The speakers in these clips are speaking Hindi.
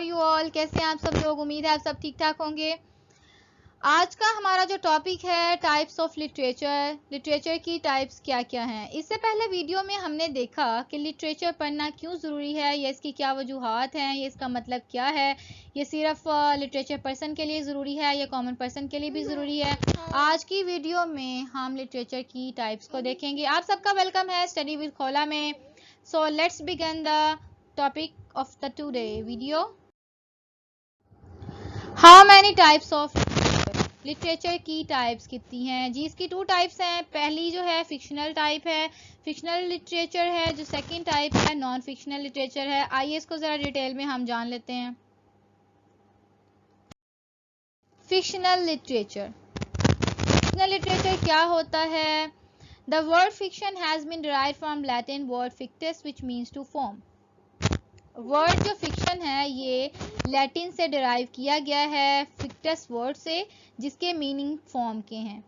Are you all? कैसे हैं आप सब लोग? उम्मीद है आप सब ठीक ठाक होंगे। आज का हमारा जो टॉपिक है टाइप्स ऑफ लिटरेचर, लिटरेचर की टाइप्स क्या क्या हैं। इससे पहले वीडियो में हमने देखा कि लिटरेचर पढ़ना क्यों ज़रूरी है, या इसकी क्या वजूहात हैं, ये इसका मतलब क्या है, ये सिर्फ लिटरेचर पर्सन के लिए ज़रूरी है या कॉमन पर्सन के लिए भी ज़रूरी है। आज की वीडियो में हम लिटरेचर की टाइप्स को देखेंगे। आप सबका वेलकम है स्टडी विद खोला में। So let's begin the topic of the today video. How many types of literature की टाइप्स कितनी हैं जी? इसकी 2 टाइप्स हैं। पहली जो है फिक्शनल टाइप है, फिक्शनल लिटरेचर है। जो सेकंड टाइप है नॉन फिक्शनल लिटरेचर है। आइए इसको ज़रा डिटेल में हम जान लेते हैं। फिक्शनल लिटरेचर, फिक्शनल लिटरेचर क्या होता है? The word fiction has been derived from Latin word fictus which means to form. Word जो फिक्शन है ये लैटिन से डिराइव किया गया है, फिक्टस वर्ड से, जिसके मीनिंग फॉर्म के हैं।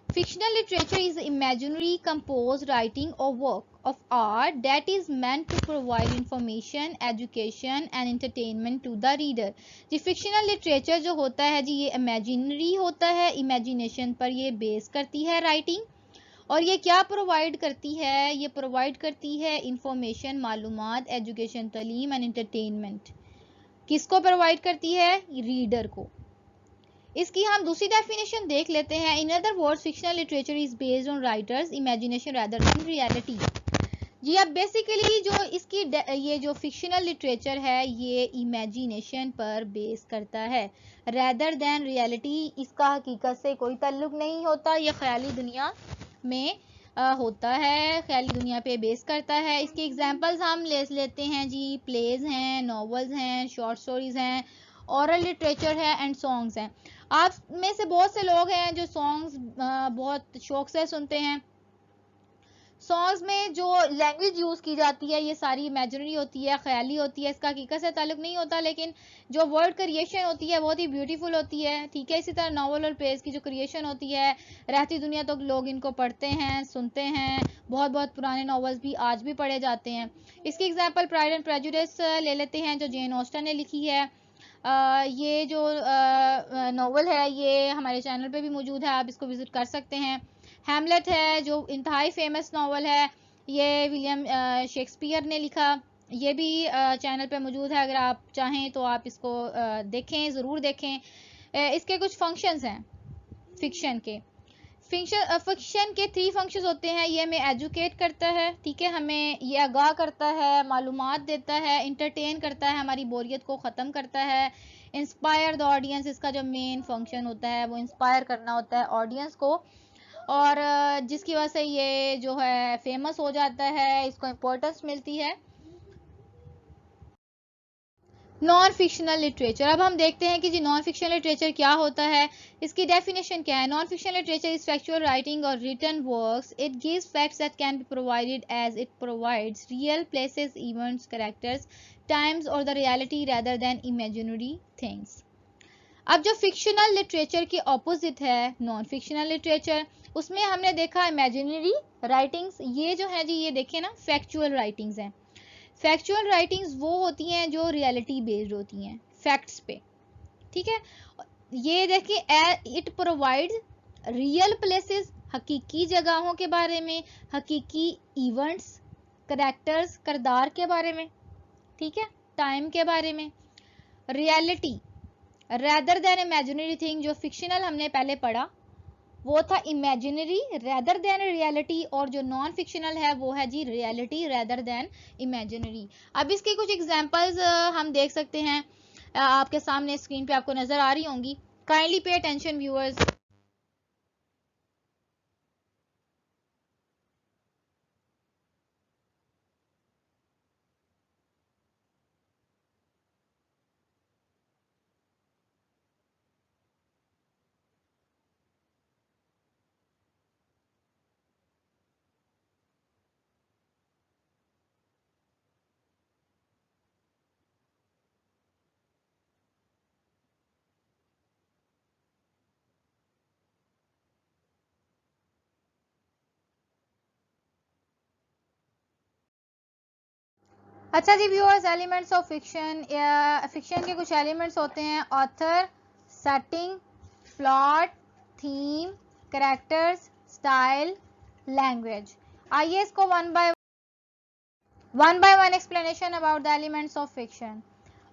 Fictional literature is imaginary compose writing और work of art that is meant to provide information, education and entertainment to the reader. जी फिक्शनल लिटरेचर जो होता है जी ये इमेजिनरी होता है, इमेजिनेशन पर ये बेस करती है राइटिंग। और ये क्या प्रोवाइड करती है? ये प्रोवाइड करती है इंफॉर्मेशन, मालूमात, एजुकेशन, तालीम एंड एंटरटेनमेंट। किसको प्रोवाइड करती है? रीडर को। इसकी हम दूसरी डेफिनेशन देख लेते हैं। In other words fictional literature is based on writer's imagination rather than reality. जी अब बेसिकली जो इसकी ये जो फिक्शनल लिटरेचर है ये इमेजिनेशन पर बेस करता है, रादर देन रियलिटी। इसका हकीकत से कोई ताल्लुक नहीं होता, ये ख्याली दुनिया में होता है, ख्याली दुनिया पे बेस करता है। इसके एग्जांपल्स हम ले लेते हैं जी। प्लेज हैं, नॉवेल्स हैं, शॉर्ट स्टोरीज हैं, ओरल लिटरेचर है एंड सॉन्ग्स हैं। आप में से बहुत से लोग हैं जो सॉन्ग्स बहुत शौक से सुनते हैं। सॉन्ग्स में जो लैंग्वेज यूज़ की जाती है ये सारी इमेजिनरी होती है, ख्याली होती है, इसका हकीकत से ताल्लुक नहीं होता, लेकिन जो वर्ड क्रिएशन होती है बहुत ही ब्यूटीफुल होती है। ठीक है, इसी तरह नॉवल और प्लेस की जो क्रिएशन होती है रहती दुनिया तो लोग इनको पढ़ते हैं, सुनते हैं। बहुत बहुत पुराने नॉवेल्स भी आज भी पढ़े जाते हैं। इसकी एग्जाम्पल प्राइड एंड प्रेजुडिस ले लेते हैं जो जेन ऑस्टन ने लिखी है। ये जो नॉवल है ये हमारे चैनल पे भी मौजूद है, आप इसको विज़िट कर सकते हैं। हैमलेट है जो इंतहाई फेमस नावल है, ये विलियम शेक्सपियर ने लिखा। ये भी चैनल पे मौजूद है, अगर आप चाहें तो आप इसको देखें, ज़रूर देखें। इसके कुछ फंक्शंस हैं फिक्शन के। फिक्शन के 3 फंक्शंस होते हैं। ये हमें एजुकेट करता है, ठीक है, हमें ये आगाह करता है, मालूमात देता है, इंटरटेन करता है, हमारी बोरियत को ख़त्म करता है, इंस्पायर द ऑडियंस। इसका जो मेन फंक्शन होता है वो इंस्पायर करना होता है ऑडियंस को, और जिसकी वजह से ये जो है फेमस हो जाता है, इसको इम्पोर्टेंस मिलती है। नॉन फिक्शनल लिटरेचर, अब हम देखते हैं कि जी नॉन फिक्शनल लिटरेचर क्या होता है, इसकी डेफिनेशन क्या है। Non fictional literature is factual writing और written works. It gives facts that can be provided as it provides real places, events, characters, times और the reality rather than imaginary things. अब जो फिक्शनल लिटरेचर के ऑपोजिट है नॉन फिक्शनल लिटरेचर, उसमें हमने देखा इमेजिनरी राइटिंग्स। ये जो है जी ये देखें ना, फैक्चुअल राइटिंग्स हैं। फैक्चुअल राइटिंग्स वो होती हैं जो रियलिटी बेस्ड होती हैं, फैक्ट्स पे, ठीक है। ये देखिए, इट प्रोवाइड्स रियल प्लेसेस, हकीकी जगहों के बारे में, हकीकी इवेंट्स, करेक्टर्स, किरदार के बारे में, ठीक है, टाइम के बारे में। Reality rather than imaginary thing, जो फिक्शनल हमने पहले पढ़ा वो था इमेजिनरी रैदर देन रियलिटी, और जो नॉन फिक्शनल है वो है जी रियलिटी रैदर देन इमेजिनरी। अब इसके कुछ एग्जांपल्स हम देख सकते हैं, आपके सामने स्क्रीन पे आपको नजर आ रही होंगी। काइंडली पे अटेंशन व्यूअर्स। अच्छा जी viewers, elements of fiction, fiction के कुछ एलिमेंट्स होते हैं, author, setting, plot, theme, characters, style, language. आइए इसको one by one explanation about the elements of fiction.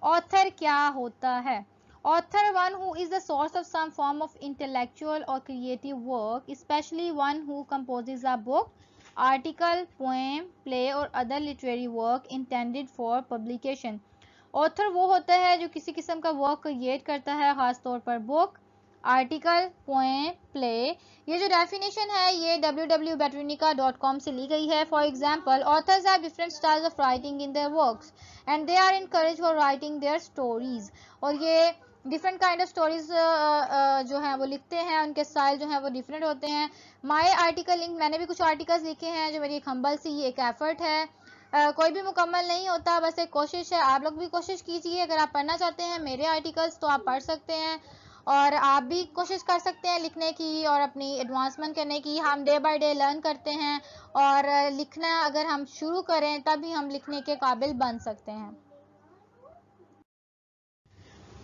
Author क्या होता है? Author one who is the source of some form of intellectual और creative work, specially one who composes a book, article, poem, play और other literary work intended for publication. Author वो होता है जो किसी किस्म का वर्क क्रिएट करता है, खासतौर पर बुक, आर्टिकल, पोएम, प्ले। ये जो डेफिनेशन है ये www.britannica.com से ली गई है। For example, authors have different styles of writing in their works and they are encourage for writing their stories. और ये डिफरेंट काइंड ऑफ स्टोरीज जो हैं वो लिखते हैं, उनके स्टाइल जो है वो डिफरेंट होते हैं। माई आर्टिकल लिंक, मैंने भी कुछ आर्टिकल्स लिखे हैं जो मेरी एक हम्बल सी एक एफर्ट है। कोई भी मुकम्मल नहीं होता, बस एक कोशिश है। आप लोग भी कोशिश कीजिए, अगर आप पढ़ना चाहते हैं मेरे आर्टिकल्स तो आप पढ़ सकते हैं, और आप भी कोशिश कर सकते हैं लिखने की और अपनी एडवांसमेंट करने की। हम डे बाय डे लर्न करते हैं, और लिखना अगर हम शुरू करें तभी हम लिखने के काबिल बन सकते हैं।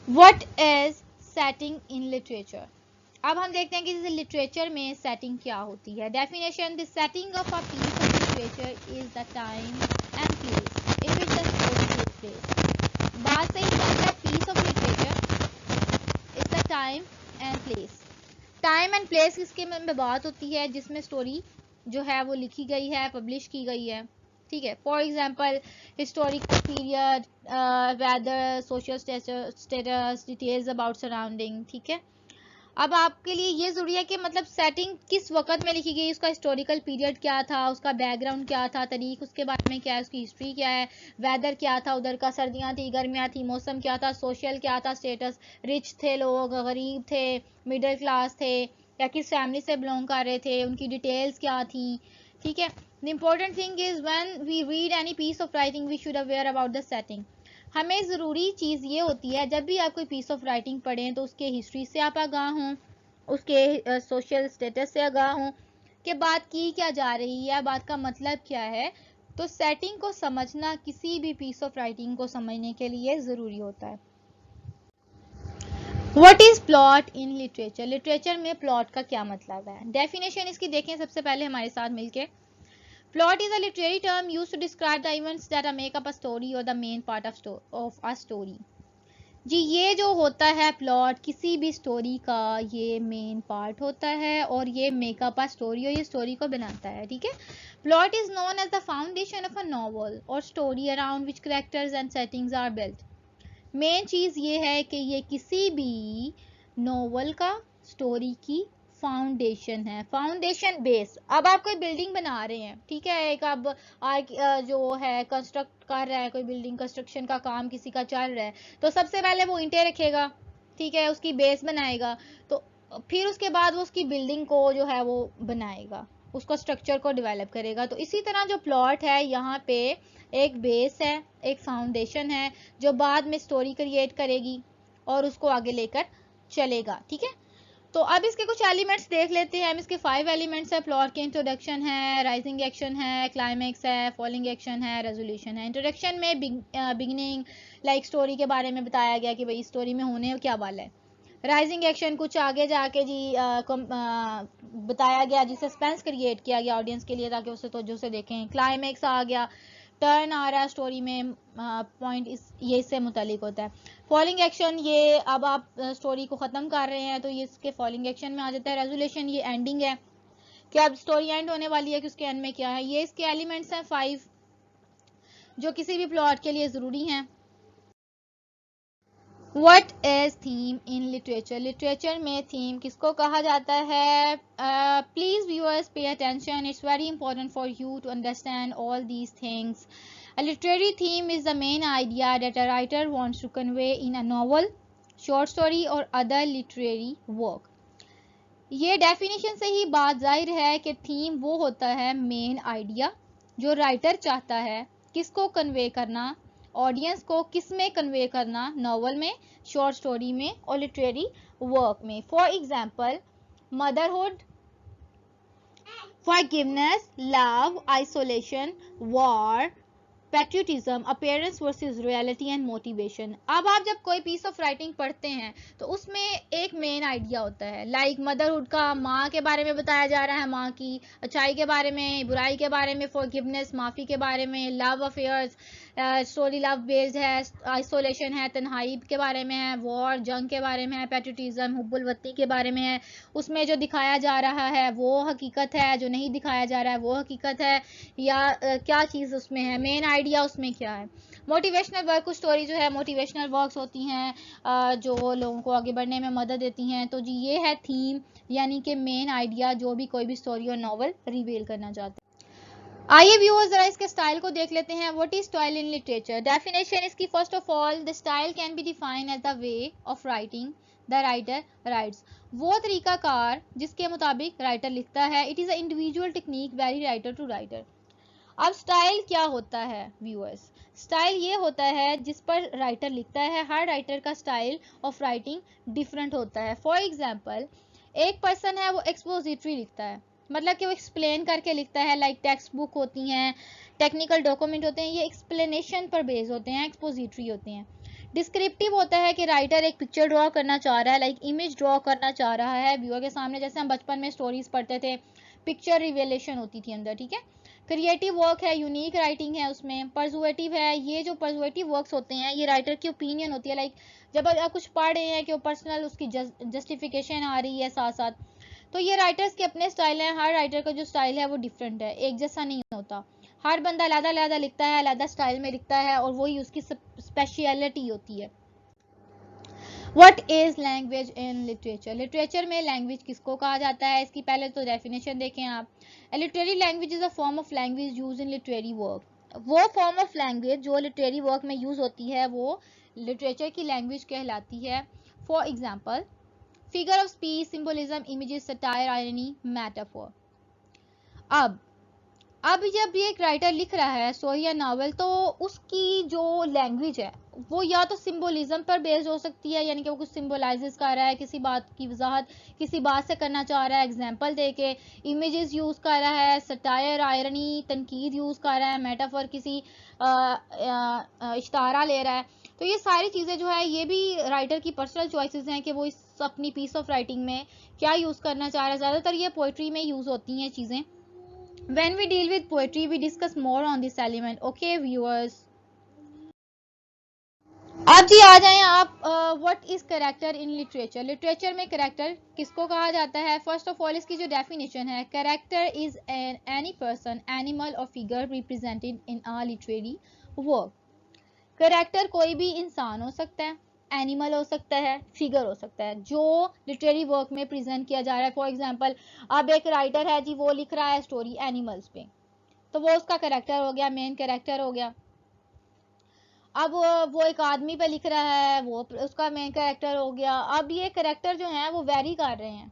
What is setting in literature? अब हम देखते हैं कि लिटरेचर में सेटिंग क्या होती है। Definition, the setting of a piece of literature is the time and place in which the story takes place. बात सही है, piece of literature is the time and place. Time and place किसके में बात होती है? जिसमें स्टोरी जो है वो लिखी गई है, पब्लिश की गई है, ठीक है। For example, historical period, weather, social status, details about surrounding, ठीक है। अब आपके लिए ये जरूरी है कि मतलब सेटिंग किस वक्त में लिखी गई, उसका हिस्टोरिकल पीरियड क्या था, उसका बैकग्राउंड क्या था, तारीख उसके बारे में क्या है, उसकी हिस्ट्री क्या है, वेदर क्या था उधर का, सर्दियाँ थी, गर्मियाँ थी, मौसम क्या था, सोशल क्या था स्टेटस, रिच थे लोग, गरीब थे, मिडिल क्लास थे, या किस फैमिली से बिलोंग कर रहे थे, उनकी डिटेल्स क्या थी, ठीक है। The important thing is when we read any piece of writing we should aware about the setting. हमें ज़रूरी चीज़ ये होती है जब भी आप कोई पीस ऑफ राइटिंग पढ़ें तो उसके हिस्ट्री से आप आगाह हों, उसके सोशल स्टेटस से आगाह हों कि बात की क्या जा रही है, बात का मतलब क्या है। तो सेटिंग को समझना किसी भी पीस ऑफ राइटिंग को समझने के लिए ज़रूरी होता है। What is plot in literature? Literature में प्लॉट का क्या मतलब है? डेफिनेशन इसकी देखें सबसे पहले हमारे साथ मिलके। Plot is a literary term used to describe the events that make up a story or the main part of a story. जी, ये जो होता है प्लॉट किसी भी स्टोरी का ये मेन पार्ट होता है, और ये मेकअप अ स्टोरी, और ये स्टोरी को बनाता है, ठीक है। Plot is known as the foundation of a novel और story around which characters and settings are built. Main चीज ये है कि ये किसी भी नॉवल का, स्टोरी की फाउंडेशन है, फाउंडेशन बेस। अब आप कोई बिल्डिंग बना रहे हैं, ठीक है, एक अब जो है कंस्ट्रक्ट कर रहा है, कोई बिल्डिंग कंस्ट्रक्शन का काम किसी का चल रहा है, तो सबसे पहले वो ईंटें रखेगा, ठीक है, उसकी बेस बनाएगा, तो फिर उसके बाद वो उसकी बिल्डिंग को जो है वो बनाएगा, उसको स्ट्रक्चर को डेवलप करेगा। तो इसी तरह जो प्लॉट है यहाँ पे एक बेस है, एक फाउंडेशन है, जो बाद में स्टोरी क्रिएट करेगी और उसको आगे लेकर चलेगा, ठीक है। तो अब इसके कुछ एलिमेंट्स देख लेते हैं हम। इसके 5 एलिमेंट्स है प्लॉट के। इंट्रोडक्शन है, राइजिंग एक्शन है, क्लाइमेक्स है, फॉलिंग एक्शन है, रेजोल्यूशन है। इंट्रोडक्शन में बिगिनिंग लाइक स्टोरी के बारे में बताया गया कि भाई स्टोरी में होने क्या वाला है। राइजिंग एक्शन कुछ आगे जाके जी बताया गया, जी सस्पेंस क्रिएट किया गया ऑडियंस के लिए ताकि उसे तवज्जो से देखें। क्लाइमेक्स आ गया, टर्न आ रहा है स्टोरी में, पॉइंट ये इससे मुतालिक होता है। फॉलिंग एक्शन, ये अब आप स्टोरी को ख़त्म कर रहे हैं तो ये इसके फॉलिंग एक्शन में आ जाता है। रेजोल्यूशन, ये एंडिंग है कि अब स्टोरी एंड होने वाली है कि उसके एंड में क्या है। ये इसके एलिमेंट्स हैं 5 जो किसी भी प्लॉट के लिए ज़रूरी हैं। What is theme in literature? Literature में थीम किसको कहा जाता है? Please viewers pay attention. It's very important for you to understand all these things. A literary theme is the main idea that a writer wants to convey in a novel, short story or other literary work. ये डेफिनेशन से ही बात जाहिर है कि थीम वो होता है मेन आइडिया जो राइटर चाहता है किसको कन्वे करना, ऑडियंस को किस में कन्वे करना, नॉवल में, शॉर्ट स्टोरी में और लिटरेरी वर्क में। For example, motherhood, forgiveness, love, isolation, war, patriotism, appearance versus reality and motivation. अब आप जब कोई पीस ऑफ राइटिंग पढ़ते हैं तो उसमें एक मेन आइडिया होता है, लाइक मदरहुड का, माँ के बारे में बताया जा रहा है, माँ की अच्छाई के बारे में, बुराई के बारे में, फॉरगिवनेस माफ़ी के बारे में, love affairs, story love based है, आइसोलेशन है, तन्हाई के बारे में है, वॉर जंग के बारे में है, पैट्रियोटिज्म हुब्बुल वतनी के बारे में है। उसमें जो दिखाया जा रहा है वो हकीकत है, जो नहीं दिखाया जा रहा है वो हकीकत है, या क्या चीज़ उसमें है, मेन आइडिया उसमें क्या है। मोटिवेशनल वर्क, कुछ स्टोरी जो है मोटिवेशनल वर्क्स होती हैं जो लोगों को आगे बढ़ने में मदद देती हैं। तो जी ये है थीम, यानी कि मेन आइडिया जो भी कोई भी स्टोरी और नॉवल रिवील करना चाहते हैं। आइए व्यूअर्स जरा इसके स्टाइल को देख लेते हैं। What is style in literature? Definition इसकी, first of all the style can be defined as the way of writing the writer writes, वो तरीकाकार जिसके मुताबिक राइटर लिखता है। It is a individual technique very writer to writer. अब स्टाइल क्या होता है व्यूअर्स? स्टाइल ये होता है जिस पर राइटर लिखता है। हर राइटर का स्टाइल ऑफ राइटिंग डिफरेंट होता है। फॉर एग्जांपल, एक पर्सन है वो एक्सपोजिटरी लिखता है, मतलब कि वो एक्सप्लेन करके लिखता है, लाइक टेक्स्ट बुक होती हैं, टेक्निकल डॉक्यूमेंट होते हैं, ये एक्सप्लेनेशन पर बेस होते हैं, एक्सपोजिटरी होते हैं। डिस्क्रिप्टिव होता है कि राइटर एक पिक्चर ड्रॉ करना चाह रहा है, लाइक इमेज ड्रॉ करना चाह रहा है व्यूअर के सामने, जैसे हम बचपन में स्टोरीज पढ़ते थे, पिक्चर रिवेलेशन होती थी अंदर, ठीक है। क्रिएटिव वर्क है, यूनिक राइटिंग है उसमें। पर्सुएटिव है, ये जो पर्सुएटिव वर्क्स होते हैं ये राइटर की ओपिनियन होती है, लाइक जब आप कुछ पढ़ रहे हैं कि वो पर्सनल उसकी जस्टिफिकेशन आ रही है साथ साथ। तो ये राइटर्स के अपने स्टाइल हैं, हर राइटर का जो स्टाइल है वो डिफरेंट है, एक जैसा नहीं होता। हर बंदा अलग-अलग लिखता है, अलग स्टाइल में लिखता है, और वही उसकी स्पेशलिटी होती है। What is language in literature? Literature में लैंग्वेज किसको कहा जाता है? इसकी पहले तो डेफिनेशन देखें आप। Literary language is a form of language use in literary work. वो फॉर्म ऑफ लैंग्वेज जो लिटरेरी वर्क में यूज होती है वो लिटरेचर की लैंग्वेज कहलाती है। For example, figure of speech, symbolism, images, satire, irony, metaphor. अब जब ये एक राइटर लिख रहा है स्टोरी या नावल, तो उसकी जो लैंग्वेज है वो या तो सिंबोलिज्म पर बेस्ड हो सकती है, यानी कि वो कुछ सिंबलाइजेस कर रहा है, किसी बात की वजाहत किसी बात से करना चाह रहा है, एग्जांपल दे के। इमेजेस यूज़ कर रहा है, सटायर आयरनी तनकीद यूज़ कर रहा है, मेटाफर किसी इश्तारा ले रहा है। तो ये सारी चीज़ें जो है ये भी राइटर की पर्सनल चॉइसेस हैं कि वो इस अपनी पीस ऑफ राइटिंग में क्या यूज़ करना चाह रहा है। ज़्यादातर ये पोइट्री में यूज़ होती हैं चीज़ें। When we deal with poetry, we discuss more on this element. Okay, viewers. अब जी आ जाएं आप, what is character in literature? Literature में कैरेक्टर किसको कहा जाता है? फर्स्ट ऑफ ऑल इसकी जो डेफिनेशन है, character is any person, animal और figure represented in a literary work. Character कोई भी इंसान हो सकता है, एनिमल हो सकता है, फिगर हो सकता है, जो लिटरेरी वर्क में प्रेजेंट किया जा रहा है। फॉर एग्जांपल, अब एक राइटर है जी, वो लिख रहा है स्टोरी एनिमल्स पे, तो वो उसका कैरेक्टर हो गया, मेन कैरेक्टर हो गया। अब वो एक आदमी पे लिख रहा है, वो उसका मेन कैरेक्टर हो गया। अब ये कैरेक्टर जो हैं वो वेरी कर रहे हैं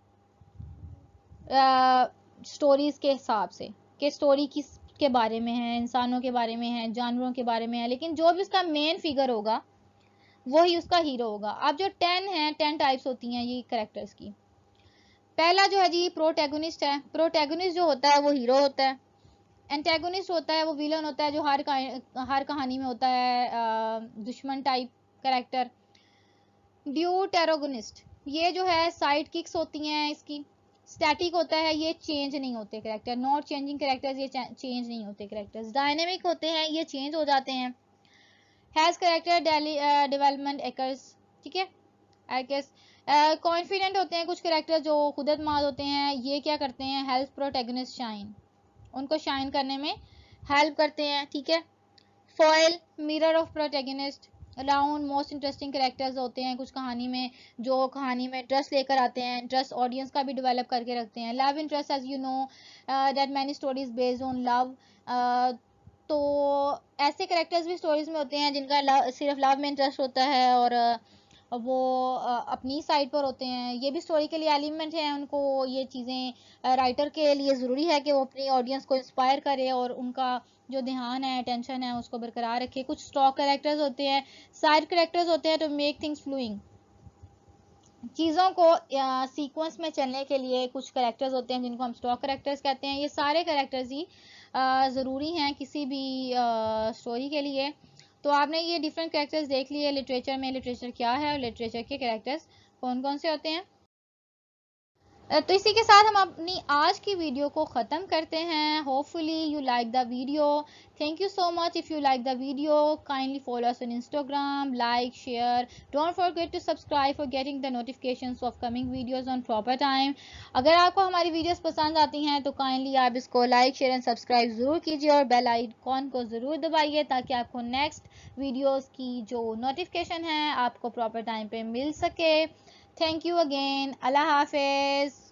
स्टोरीज के हिसाब से, कि स्टोरी किस के बारे में है, इंसानों के बारे में है, जानवरों के बारे में है, लेकिन जो भी उसका मेन फिगर होगा वही उसका हीरो होगा। अब जो 10 है, 10 टाइप्स होती हैं ये कैरेक्टर्स की। पहला जो है जी प्रोटैगनिस्ट है। प्रोटैगनिस्ट जो होता है वो हीरो होता है। एंटेगोनिस्ट होता है वो विलन होता है, जो हर कहानी में होता है दुश्मन टाइप कैरेक्टर। ड्यूटेरोगनिस्ट, ये जो है साइड किक्स होती हैं इसकी। स्टैटिक होता है, ये चेंज नहीं होते कैरेक्टर, नॉट चेंजिंग कैरेक्टर्स, ये चेंज नहीं होते कैरेक्टर्स। डायनेमिक होते हैं, ये चेंज हो जाते हैं। हैज कैरेक्टर डेवलपमेंट एकर्स, ठीक है, एक्स। कॉन्फिडेंट होते हैं कुछ कैरेक्टर जो खुदतमाद होते हैं, ये क्या करते हैं, हेल्प प्रोटैगनिस्ट शाइन, उनको शाइन करने में हेल्प करते हैं, ठीक है। Foil, mirror of protagonist. Round, most interesting characters होते हैं कुछ कहानी में, जो कहानी में इंटरेस्ट लेकर आते हैं, इंटरेस्ट ऑडियंस का भी डेवलप करके रखते हैं। Love interest, as you know that many stories based on love. तो ऐसे कैरेक्टर्स भी स्टोरीज में होते हैं जिनका सिर्फ लव में इंटरेस्ट होता है, और वो अपनी साइड पर होते हैं। ये भी स्टोरी के लिए एलिमेंट है, उनको ये चीज़ें राइटर के लिए ज़रूरी है कि वो अपनी ऑडियंस को इंस्पायर करे और उनका जो ध्यान है, अटेंशन है, उसको बरकरार रखे। कुछ स्टॉक कैरेक्टर्स होते हैं, साइड कैरेक्टर्स होते हैं टू मेक थिंग्स फ्लूइंग, चीज़ों को सीक्वेंस में चलने के लिए कुछ कैरेक्टर्स होते हैं जिनको हम स्टॉक कैरेक्टर्स कहते हैं। ये सारे कैरेक्टर्स ही ज़रूरी हैं किसी भी स्टोरी के लिए। तो आपने ये डिफरेंट कैरेक्टर्स देख लिए लिटरेचर में, लिटरेचर क्या है और लिटरेचर के कैरेक्टर्स कौन कौन से होते हैं। तो इसी के साथ हम अपनी आज की वीडियो को ख़त्म करते हैं। Hopefully you like the video. Thank you so much. If you like the video kindly follow us on Instagram, like, share, don't forget to subscribe for getting the notifications of coming videos on proper time. अगर आपको हमारी वीडियोस पसंद आती हैं तो काइंडली आप इसको लाइक, शेयर एंड सब्सक्राइब ज़रूर कीजिए और बेल आइकॉन को ज़रूर दबाइए ताकि आपको नेक्स्ट वीडियोज़ की जो नोटिफिकेशन है आपको प्रॉपर टाइम पर मिल सके। Thank you again. अल्लाह हाफिज़।